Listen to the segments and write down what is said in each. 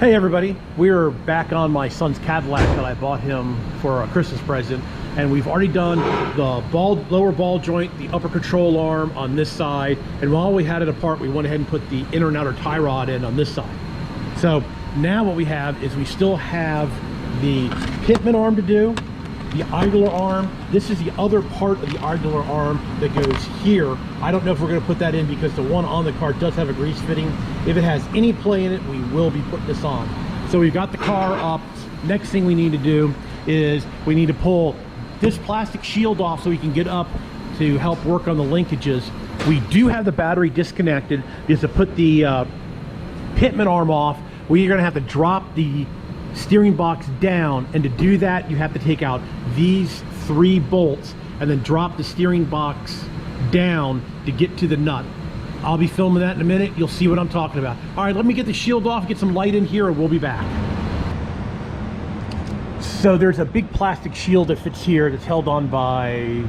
Hey everybody, we're back on my son's Cadillac that I bought him for a Christmas present, and we've already done the lower ball joint, the upper control arm on this side, and while we had it apart we went ahead and put the inner and outer tie rod in on this side. So now what we have is we still have the pitman arm to do, the idler arm. This is the other part of the idler arm that goes here. I don't know if we're going to put that in because the one on the car does have a grease fitting. If it has any play in it, we will be putting this on. So we've got the car up. Next thing we need to do is we need to pull this plastic shield off so we can get up to help work on the linkages. We do have the battery disconnected because to put the pitman arm off, we're going to have to drop the steering box down, and to do that you have to take out these 3 bolts and then drop the steering box down to get to the nut. I'll be filming that in a minute. You'll see what I'm talking about. All right, let me get the shield off, get some light in here, and we'll be back. So there's a big plastic shield that fits here that's held on by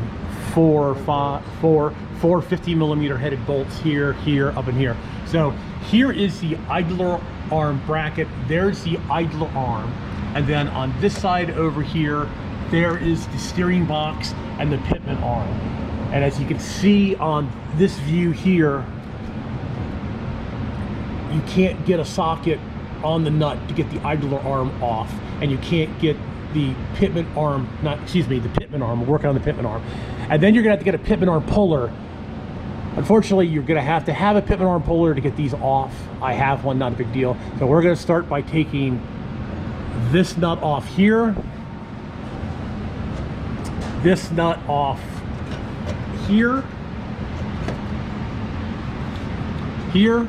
four 50mm headed bolts here, here, up in here. So here is the idler arm bracket, there's the idler arm, and then on this side over here there is the steering box and the pitman arm. And as you can see on this view here, you can't get a socket on the nut to get the idler arm off, and you can't get the pitman arm, the pitman arm. We're working on the pitman arm, and then you're gonna have to get a pitman arm puller. Unfortunately, you're going to have a pitman arm puller to get these off. I have one, not a big deal. So we're going to start by taking this nut off here, this nut off here, here,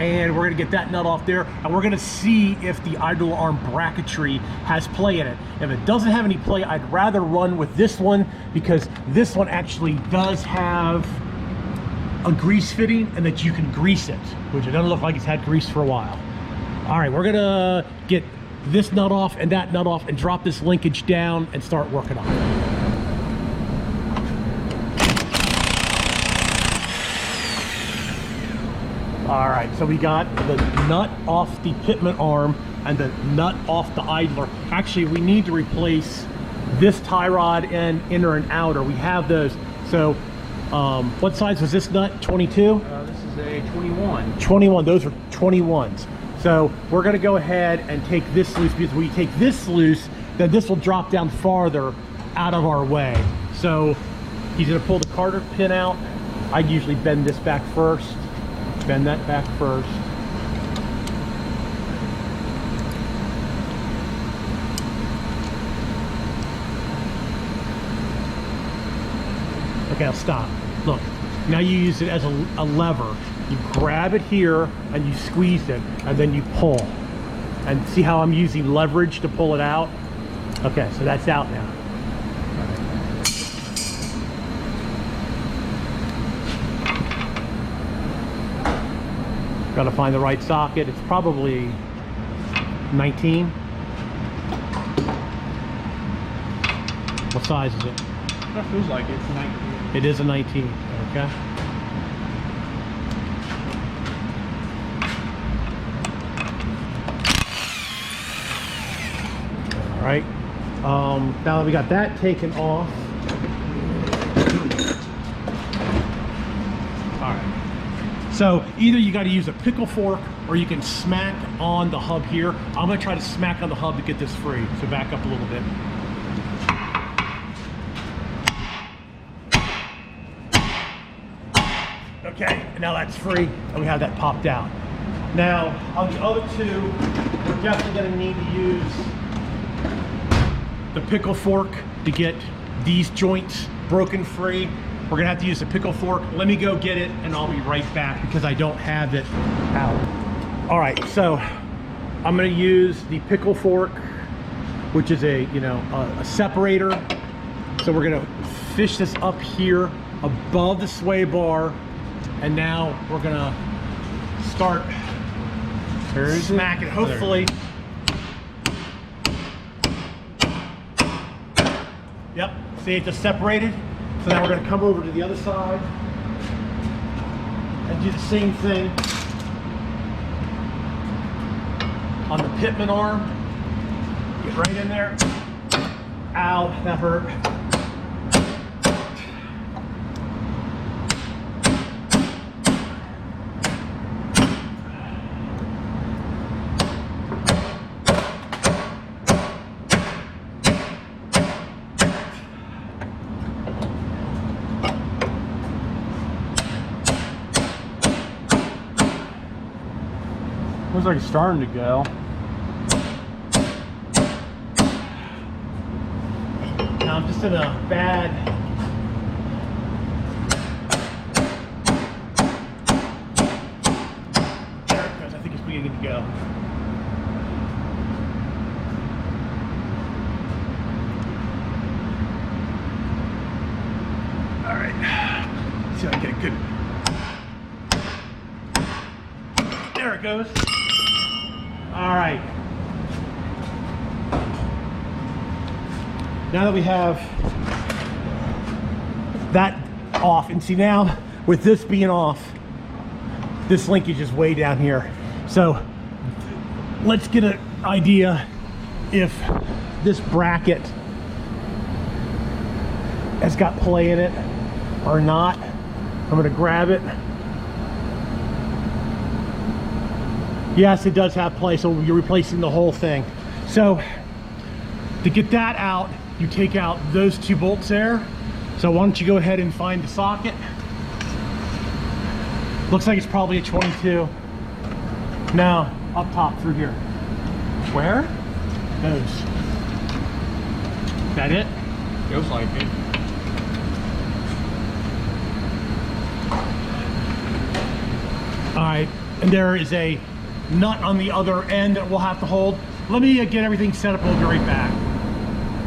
and we're going to get that nut off there, and we're going to see if the idler arm bracketry has play in it. If it doesn't have any play, I'd rather run with this one because this one actually does have a grease fitting and that you can grease it, which it doesn't look like it's had grease for a while. All right, we're gonna get this nut off and that nut off and drop this linkage down and start working on it. All right, so we got the nut off the pitman arm and the nut off the idler. Actually, we need to replace this tie rod and inner and outer. We have those. So what size was this nut? 22? This is a 21. 21, those are 21s. So we're gonna go ahead and take this loose, because when we take this loose, then this will drop down farther out of our way. So he's gonna pull the Carter pin out. I usually bend this back first, bend that back first. Okay, I'll stop. Look, now you use it as a lever. You grab it here and you squeeze it and then you pull. And see how I'm using leverage to pull it out? Okay, so that's out now. Gotta find the right socket. It's probably 19. What size is it? That feels like it's 19. It is a 19, okay. All right, now that we got that taken off. All right, so either you got to use a pickle fork or you can smack on the hub here. I'm gonna try to smack on the hub to get this free, so back up a little bit. Okay, and now that's free, and we have that popped out. Now, on the other two, we're definitely gonna need to use the pickle fork to get these joints broken free. We're gonna have to use the pickle fork. Let me go get it, and I'll be right back because I don't have it out. All right, so I'm gonna use the pickle fork, which is a separator. So we're gonna fish this up here above the sway bar. And now we're gonna start smacking, hopefully. Yep, see it just separated. So now we're gonna come over to the other side and do the same thing. on the pitman arm. Get right in there. Ow, that hurt. Looks like it's starting to go. Now I'm just in a bad. There it goes. I think it's beginning to go. All right. See if I can get a good. There it goes. All right. Now that we have that off, and see now with this being off, this linkage is way down here. So let's get an idea if this bracket has got play in it or not. I'm gonna grab it. Yes, it does have play, so you're replacing the whole thing. So to get that out, you take out those two bolts there. So why don't you go ahead and find the socket. Looks like it's probably a 22. No, up top through here. Where? Those. Is that it? Feels like it. All right, and there is a nut on the other end that we'll have to hold. Let me get everything set up and we'll be right back.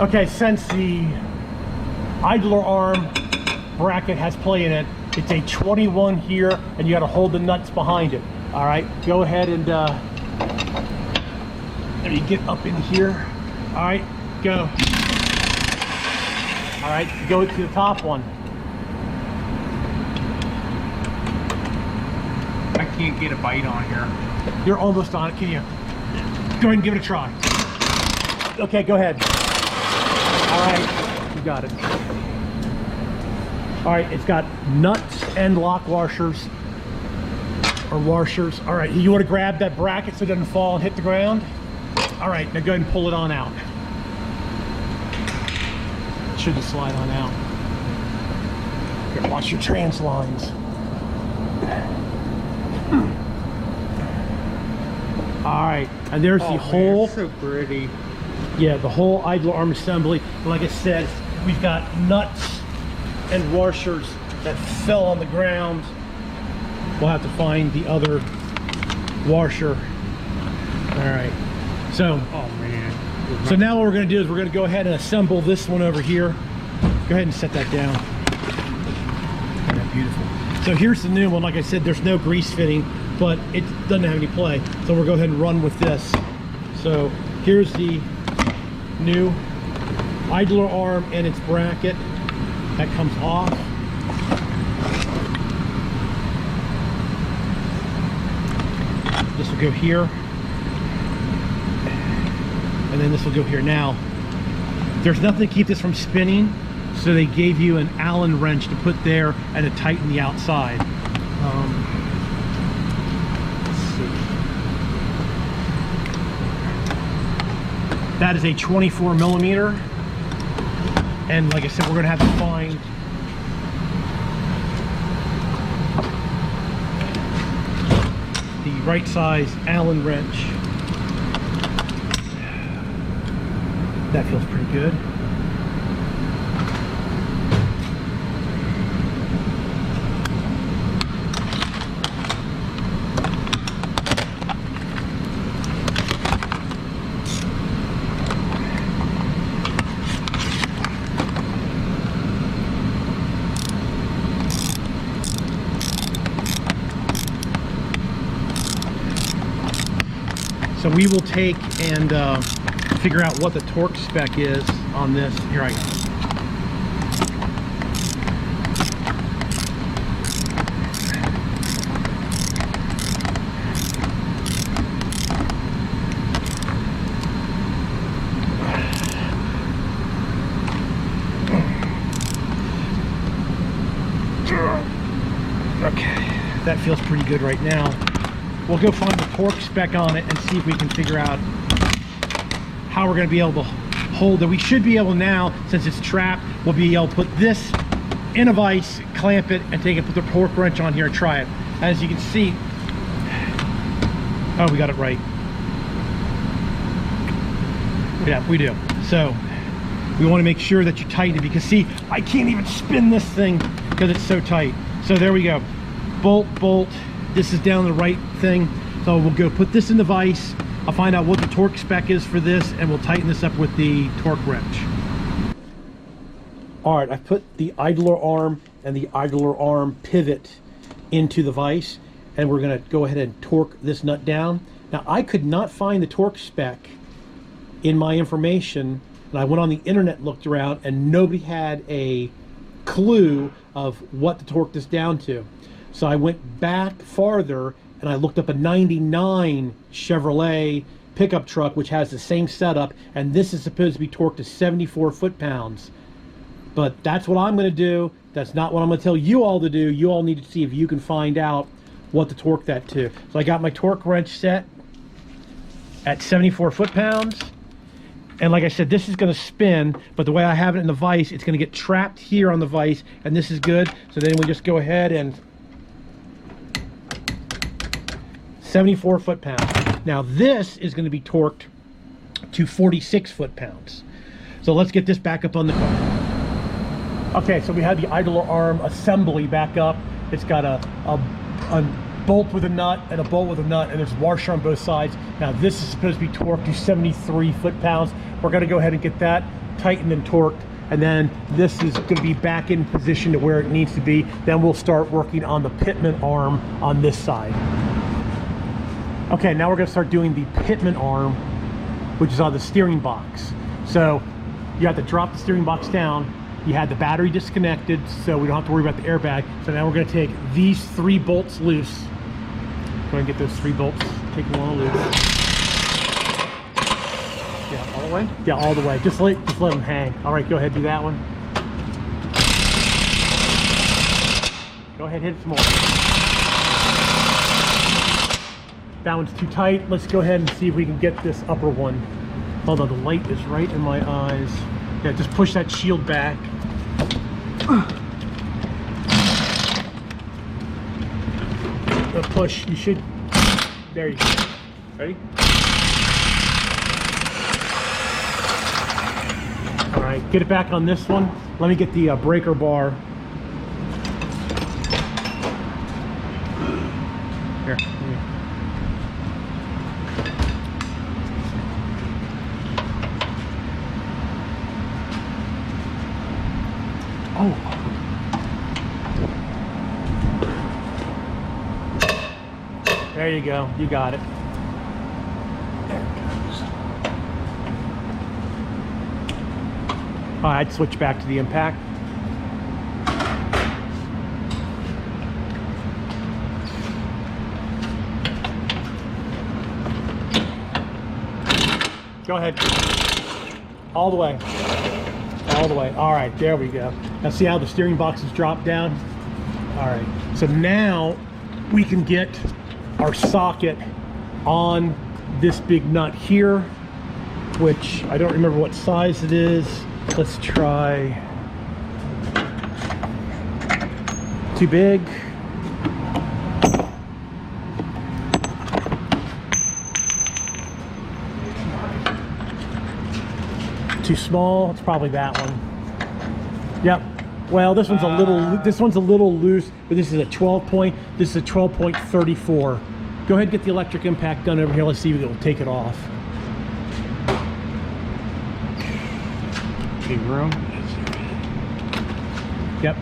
Okay, since the idler arm bracket has play in it, it's a 21 here, and you got to hold the nuts behind it. All right, go ahead and there you get up in here. All right, go. All right, go to the top one. I can't get a bite on here. You're almost on it. Can you go ahead and give it a try? Okay, go ahead. All right, you got it. All right, it's got nuts and lock washers or washers. All right, you want to grab that bracket so it doesn't fall and hit the ground? All right, now go ahead and pull it on out. It should just slide on out. Here, watch your trans lines. All right, and there's the whole. So pretty. Yeah, the whole idler arm assembly. And like I said, we've got nuts and washers that fell on the ground. We'll have to find the other washer. All right. So, Oh man. so now what we're going to do is we're going to go ahead and assemble this one over here. Go ahead and set that down. Isn't that beautiful? So here's the new one. Like I said, there's no grease fitting, but it doesn't have any play. So we'll go ahead and run with this. So here's the new idler arm and its bracket. That comes off. This will go here. And then this will go here. Now, there's nothing to keep this from spinning, so they gave you an Allen wrench to put there and to tighten the outside. Let's see. That is a 24 millimeter. And like I said, we're going to have to find the right size Allen wrench. That feels pretty good. So we will take and figure out what the torque spec is on this. Here I go. feels pretty good right now. We'll go find the torque spec on it and see if we can figure out how we're going to be able to hold it. We should be able now, since it's trapped, we'll be able to put this in a vise, clamp it, and take it, put the torque wrench on here and try it. As you can see, oh, we got it right. Yeah, we do. So we want to make sure that you tighten it, because see, I can't even spin this thing because it's so tight. So there we go. Bolt, bolt. This is down the right thing. So we'll go put this in the vise. I'll find out what the torque spec is for this, and we'll tighten this up with the torque wrench. All right, I've put the idler arm and the idler arm pivot into the vise, and we're gonna go ahead and torque this nut down. Now, I could not find the torque spec in my information, and I went on the internet, looked around, and nobody had a clue of what to torque this down to. So I went back farther and I looked up a 99 Chevrolet pickup truck, which has the same setup, and this is supposed to be torqued to 74 foot-pounds. But that's what I'm going to do. That's not what I'm going to tell you all to do. You all need to see if you can find out what to torque that to. So I got my torque wrench set at 74 foot-pounds. And like I said, this is going to spin, but the way I have it in the vise, it's going to get trapped here on the vise, and this is good. So then we just go ahead and 74 foot-pounds. Now this is going to be torqued to 46 foot-pounds. So let's get this back up on the car. Okay, so we had the idler arm assembly back up. It's got a bolt with a nut and a bolt with a nut, and there's a washer on both sides. Now this is supposed to be torqued to 73 foot-pounds. We're going to go ahead and get that tightened and torqued, and then this is going to be back in position to where it needs to be. Then we'll start working on the pitman arm on this side. Okay, now we're going to start doing the pitman arm, which is on the steering box. So you have to drop the steering box down. You had the battery disconnected, so we don't have to worry about the airbag. So now we're going to take these 3 bolts loose. Go ahead and get those 3 bolts. Take them all loose. Yeah, all the way? Yeah, all the way. Just let them hang. All right, go ahead, do that one. Go ahead, hit it some more. That one's too tight. Let's go ahead and see if we can get this upper one. Although the light is right in my eyes. Yeah, just push that shield back. Push, you should, there you go. Ready? All right, get it back on this one. Let me get the breaker bar. Here. Oh. There you go. You got it. There it goes. All right, switch back to the impact. Go ahead. All the way. All the way. All right, there we go. Now see how the steering box is dropped down? All right, so now we can get our socket on this big nut here, which I don't remember what size it is. Let's try, too big. Too small. It's probably that one. Yep. Well, this one's a little loose, but this is a 12 point. This is a 12.34. Go ahead and get the electric impact done over here. Let's see if it'll take it off. Big room. Yep.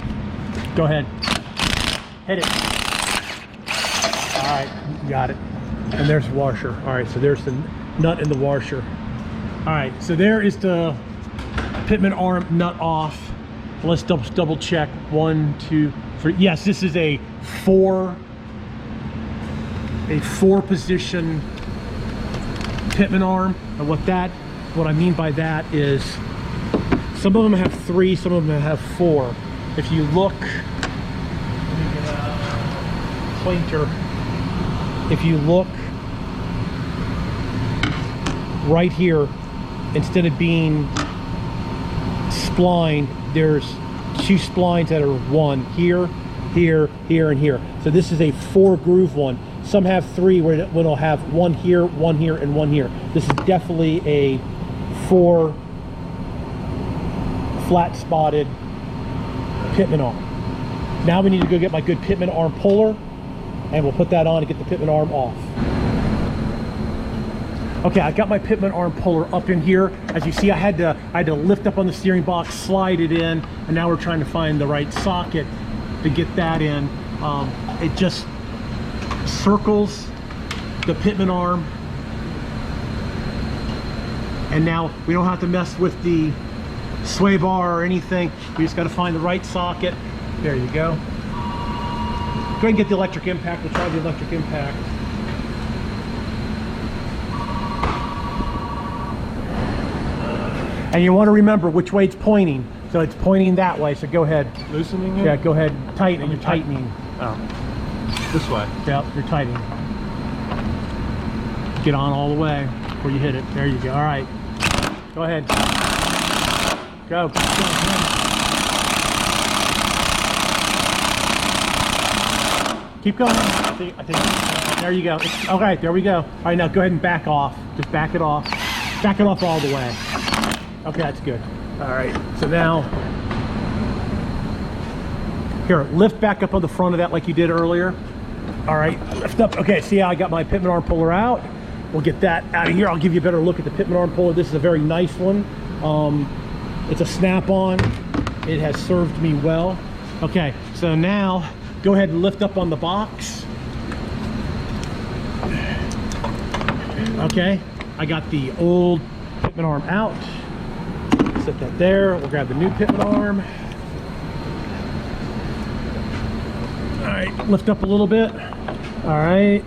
Go ahead. Hit it. All right, got it. And there's the washer. All right, so there's the nut in the washer. All right, so there is the pitman arm nut off. Let's double check. 1, 2, 3. Yes, this is a four position pitman arm. And what I mean by that is some of them have 3, some of them have 4. If you look, pointer, if you look right here, instead of being splined, there's 2 splines that are one here, here, here, and here. So this is a 4 groove one. Some have 3 where it'll have one here, and one here. This is definitely a 4 flat spotted pitman arm. Now we need to go get my good pitman arm puller, and we'll put that on to get the pitman arm off. Okay, I got my pitman arm puller up in here. As you see, I had to lift up on the steering box, slide it in, and now we're trying to find the right socket to get that in. It just circles the pitman arm, and now we don't have to mess with the sway bar or anything. We just got to find the right socket. There you go. Go ahead and get the electric impact. We'll try the electric impact. And you want to remember which way it's pointing. So it's pointing that way, so go ahead. Loosening it? Yeah, go ahead. Tighten. You're tightening. Oh. This way. Yep, you're tightening. Get on all the way before you hit it. There you go. All right. Go ahead. Go. Keep going. I think. There you go. Okay, there we go. All right, now go ahead and back off. Just back it off. Back it off all the way. Okay, that's good. All right, so now, here, lift back up on the front of that like you did earlier. All right, lift up. Okay, see how I got my pitman arm puller out? We'll get that out of here. I'll give you a better look at the pitman arm puller. This is a very nice one. It's a snap-on. It has served me well. Okay, so now, go ahead and lift up on the box. Okay, I got the old pitman arm out. Set that there. We'll grab the new pitman arm. All right, lift up a little bit. All right.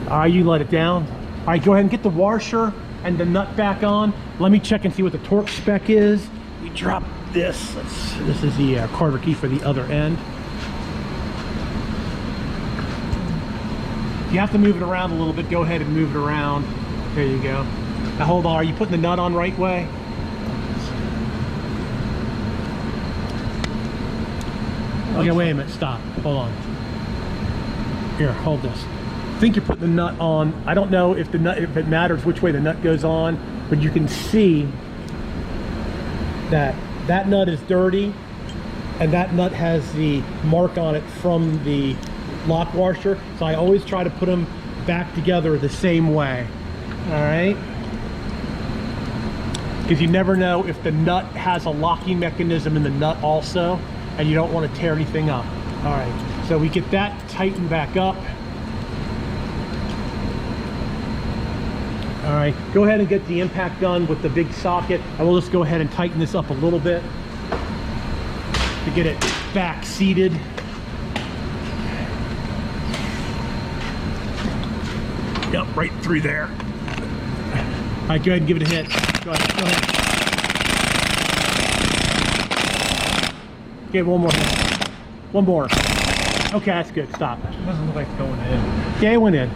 All right, you let it down. All right, go ahead and get the washer and the nut back on. Let me check and see what the torque spec is. We drop this. This is the Carter key for the other end. If you have to move it around a little bit, go ahead and move it around. There you go. Now hold on, are you putting the nut on right way? Okay, wait a minute, stop, hold on. Here, hold this. I think you're putting the nut on. I don't know if it matters which way the nut goes on, but you can see that that nut is dirty, and that nut has the mark on it from the lock washer. So I always try to put them back together the same way. All right, because you never know if the nut has a locking mechanism in the nut also, and you don't want to tear anything up. All right, so we get that tightened back up. All right, go ahead and get the impact done with the big socket, and we'll just go ahead and tighten this up a little bit to get it back seated. Yep, right through there. All right, go ahead and give it a hit. Go ahead, go ahead. Okay, one more hit. One more. Okay, that's good, stop. It doesn't look like it's going in. Yeah, it went in.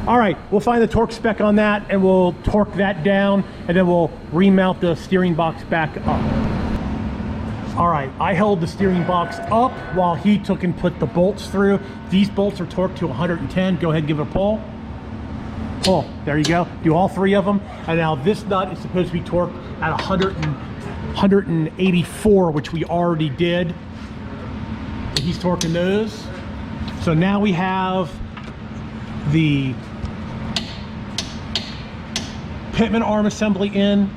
All right, we'll find the torque spec on that, and we'll torque that down, and then we'll remount the steering box back up. All right, I held the steering box up while he took and put the bolts through. These bolts are torqued to 110. Go ahead and give it a pull. Pull, there you go. Do all 3 of them. And now this nut is supposed to be torqued at 184, which we already did. So he's torquing those. So now we have the pitman arm assembly in,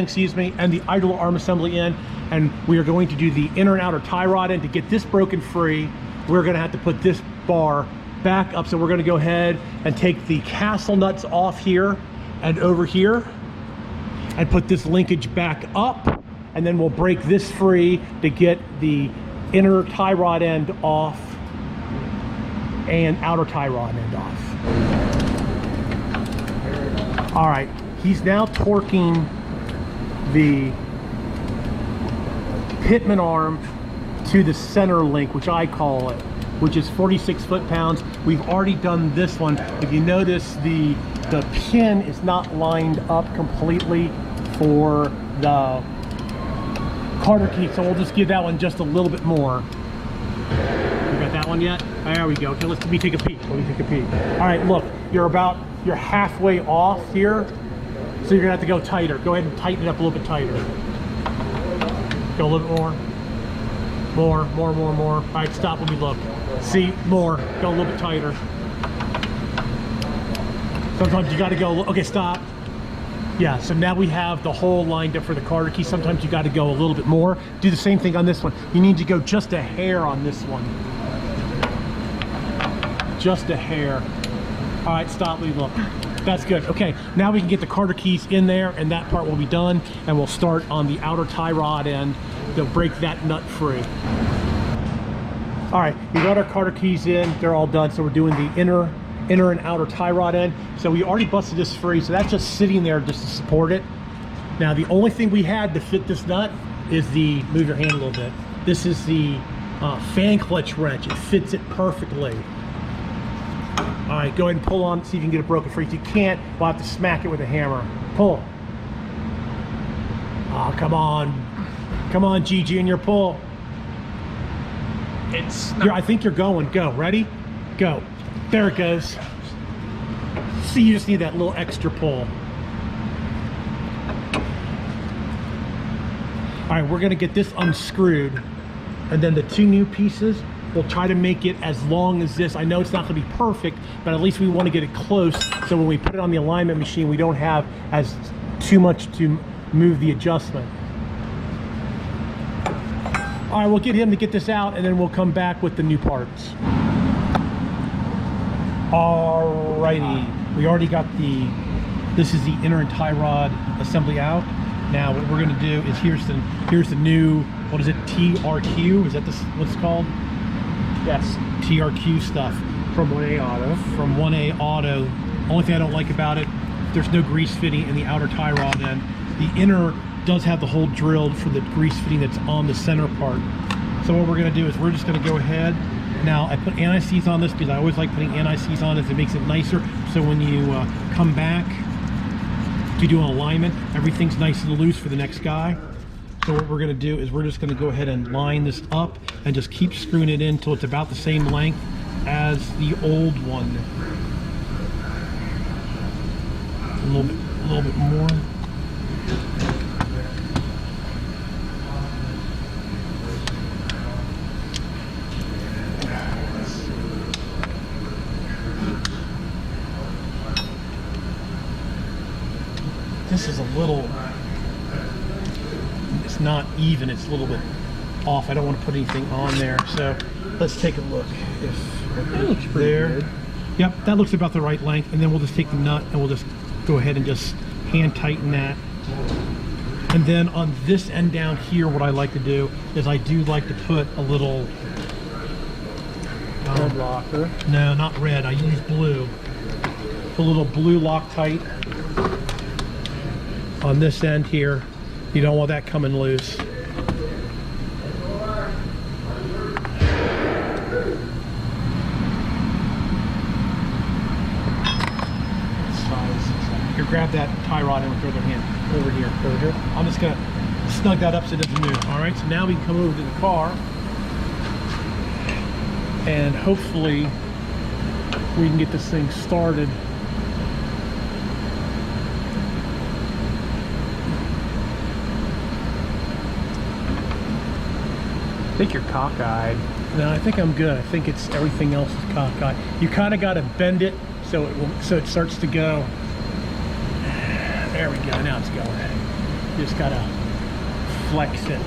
excuse me, and the idler arm assembly in, and we are going to do the inner and outer tie rod in. To get this broken free, we're going to have to put this bar back up. So we're going to go ahead and take the castle nuts off here and over here and put this linkage back up, and then we'll break this free to get the inner tie rod end off and outer tie rod end off. All right, he's now torquing the pitman arm to the center link, which I call it, which is 46 foot-pounds. We've already done this one. If you notice, the pin is not lined up completely for the Carter key, so we'll just give that one just a little bit more. You got that one yet? There we go. Okay, let me take a peek. Let me take a peek. All right, look, you're halfway off here, so you're gonna have to go tighter. Go ahead and tighten it up a little bit tighter. Go a little bit more. More. All right, stop, let me look. See, more. Go a little bit tighter. Sometimes you gotta go, okay, stop. Yeah, so now we have the hole lined up for the Carter key. Sometimes you gotta go a little bit more. Do the same thing on this one. You need to go just a hair on this one. Just a hair. All right, stop, let me look. That's good. Okay, now we can get the Carter keys in there, and that part will be done, and we'll start on the outer tie rod end to break that nut free. All right, we got our Carter keys in, they're all done, so we're doing the inner and outer tie rod end. So we already busted this free, so that's just sitting there just to support it. Now the only thing we had to fit this nut is the, move your hand a little bit, this is the fan clutch wrench. It fits it perfectly. All right, go ahead and pull on, see if you can get it broken free. If you can't, we'll have to smack it with a hammer. Pull. Oh, come on. Come on, G Junior, pull. I think you're going. Go. Ready? Go. There it goes. See, you just need that little extra pull. All right, we're gonna get this unscrewed, and then the two new pieces, we'll try to make it as long as this. I know it's not gonna be perfect, but at least we want to get it close, so when we put it on the alignment machine, we don't have as too much to move the adjustment. All right, we'll get him to get this out, and then we'll come back with the new parts. Alrighty, we already got this is the inner and tie rod assembly out. Now what we're gonna do is here's the new, what is it, TRQ? Is that what it's called? Yes, TRQ stuff. From 1A Auto. From 1A Auto. Only thing I don't like about it, there's no grease fitting in the outer tie rod end. The inner does have the hole drilled for the grease fitting that's on the center part. So what we're gonna do is we're just gonna go ahead. Now I put anti-seize on this because I always like putting anti-seize on it. It makes it nicer. So when you come back to do an alignment, everything's nice and loose for the next guy. So what we're gonna do is we're just gonna go ahead and line this up and just keep screwing it in until it's about the same length as the old one. A little bit more. This is a little, it's not even, it's a little bit off. I don't want to put anything on there, so let's take a look. That looks pretty good. Yep, that looks about the right length, and then we'll just take the nut and we'll just go ahead and just hand tighten that. And then on this end down here, what I like to do is I do like to put a little red locker. No, not red, I use blue. A little blue Loctite on this end here. You don't want that coming loose. Here, grab that tie rod and with your other hand. Over here. I'm just gonna snug that up so it doesn't move. All right, so now we can come over to the car and hopefully we can get this thing started. I think you're cockeyed. No, I think I'm good. I think it's everything else is cockeyed. You kind of got to bend it so it starts to go. There we go. Now it's going. You just got to flex it.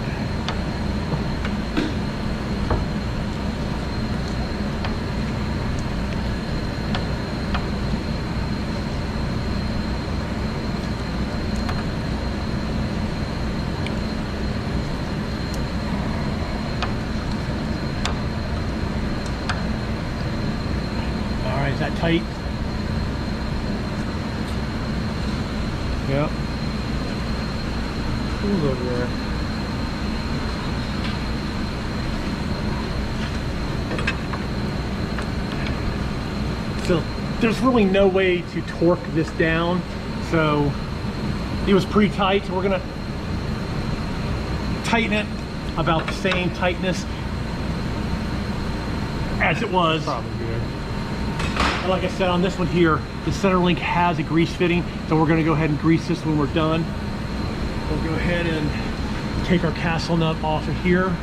Is that tight? Yep. Who's over there? there's really no way to torque this down, so it was pretty tight. So we're gonna tighten it about the same tightness as it was. Probably good. And like I said, on this one here, the center link has a grease fitting, so we're gonna go ahead and grease this when we're done. We'll go ahead and take our castle nut off of here.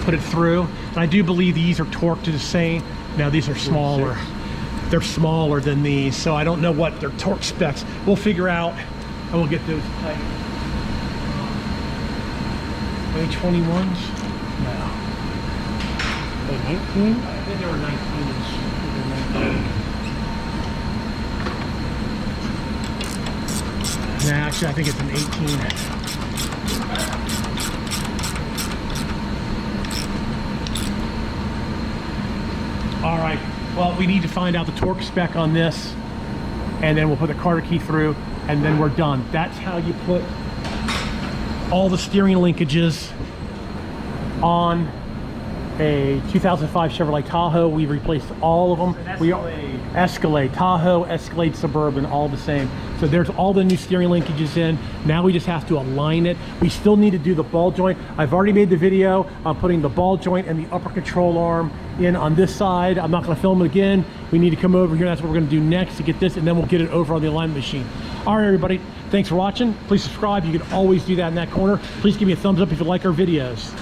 Put it through, and I do believe these are torqued to the same. Now these are smaller. They're smaller than these, so I don't know what their torque specs. We'll figure out, and we'll get those tight. Any 21s? No. 19? I think they were 19s. Nah, actually, I think it's an 18. All right, well, we need to find out the torque spec on this, and then we'll put the Carter key through, and then we're done. That's how you put all the steering linkages on a 2005 Chevrolet Tahoe. We've replaced all of them. Escalade, Tahoe, Escalade Suburban, all the same. So there's all the new steering linkages in. Now we just have to align it. We still need to do the ball joint. I've already made the video on putting the ball joint and the upper control arm in on this side. I'm not gonna film it again. We need to come over here. That's what we're gonna do next to get this, and then we'll get it over on the alignment machine. All right, everybody, thanks for watching. Please subscribe. You can always do that in that corner. Please give me a thumbs up if you like our videos.